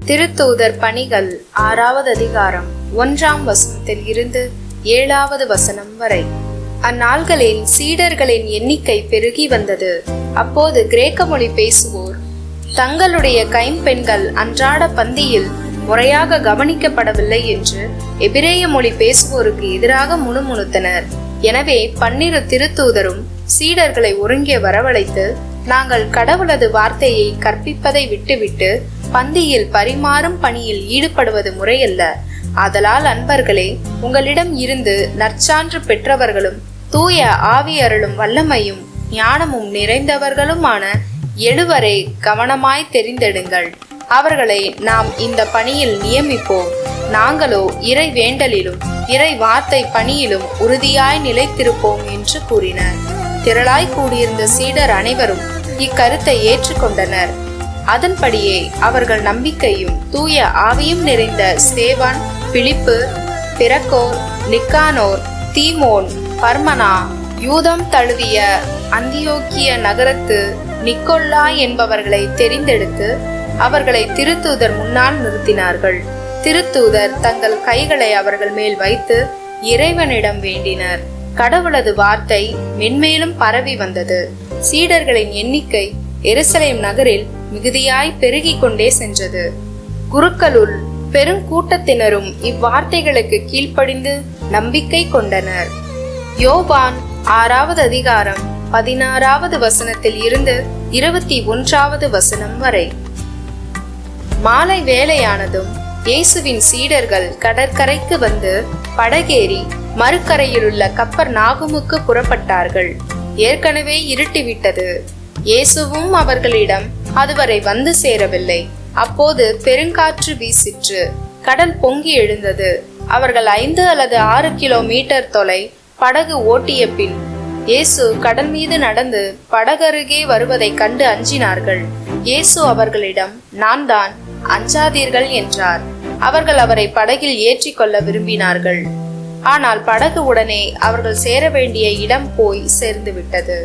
திருத்தூதர் பணிகள் 6வது அதிகாரம் 1ஆம் வசனத்தில் இருந்து 7வது வசனம் வரை. அந்நாள்களில் சீடர்களின் எண்ணிக்கை பெருகி வந்தது. அப்போது கிரேக்க மொழி பேசுவோர் தங்களுடைய கைம்பெண்கள் அன்றாட பந்தியில் முறையாக கவனிக்கப்படவில்லை என்று எபிரேய மொழி பேசுவோருக்கு எதிராக முணுமுணுத்தனர். எனவே 12 திருத்தூதரும் சீடர்களை ஒருங்கே வரவழைத்து, நாங்கள் கடவுளது வார்த்தையை கற்பிப்பதை விட்டுவிட்டு பந்தியில் பரிமாறும் பணியில் ஈடுபடுவது முறையல்ல. ஆதலால் அன்பர்களே, உங்களிடம் இருந்து நற்சான்று பெற்றவர்களும் தூய ஆவியருளும் வல்லமையும் ஞானமும் நிறைந்தவர்களுமான 7 கவனமாய் தெரிந்தெடுங்கள். அவர்களை நாம் இந்த பணியில் நியமிப்போம். நாங்களோ இறை வேண்டலிலும் இறை வார்த்தை பணியிலும் உறுதியாய் நிலைத்திருப்போம் என்று கூறினர். திரளாய் கூடியிருந்த சீடர் அனைவரும் இக்கருத்தை ஏற்றுக்கொண்டனர். அதன்படியே அவர்கள் நம்பிக்கையும் தூய ஆவியும் நிறைந்த ஸ்தேவான், பிலிப்பு, பிறக்கோர், நிக்கானோர், தீமோன், பர்மனா, யூதம் தழுவிய அந்தியோக்கிய நகரத்து நிக்கோல்லா என்பவர்களை தெரிந்தெடுத்து அவர்களை திருத்தூதர் முன்னால் நிறுத்தினார்கள். திருத்தூதர் தங்கள் கைகளை அவர்கள் மேல் வைத்து இறைவனிடம் வேண்டினர். கடவுளது வார்த்தை மென்மேலும் பரவி வந்தது. சீடர்களின் எண்ணிக்கை எருசலேம் நகரில் மிகுதியாய் பெருகி கொண்டே சென்றது. குருக்களுள் பெருங்கூட்டத்தினரும் இவ்வார்த்தைகளுக்கு கீழ்ப்படிந்து நம்பிக்கை கொண்டனர். யோவான் 6வது அதிகாரம் 16வது வசனத்தில் இருந்து 21வது வசனம் வரை. மாலை வேளையானதும் இயேசுவின் சீடர்கள் கடற்கரைக்கு வந்து படகேறி மறுக்கரையிலுள்ள கப்பர்நாகுமுக்கு புறப்பட்டார்கள். ஏற்கனவே இருட்டிவிட்டது. இயேசுவும் அவர்களிடம் அதுவரை வந்து சேரவில்லை. அப்போது பெருங்காற்று வீசிற்று. கடல் பொங்கி எழுந்தது. அவர்கள் 5 அல்லது 6 கிலோமீட்டர் தொலை படகு ஓட்டிய பின் இயேசு கடல் மீது நடந்து படகருகே வருவதை கண்டு அஞ்சினார்கள். இயேசு அவர்களிடம், நான் தான், அஞ்சாதீர்கள் என்றார். அவர்கள் அவரை படகில் ஏற்றி கொள்ள விரும்பினார்கள். ஆனால் படகு உடனே அவர்கள் சேர வேண்டிய இடம் போய் சேர்ந்து விட்டது.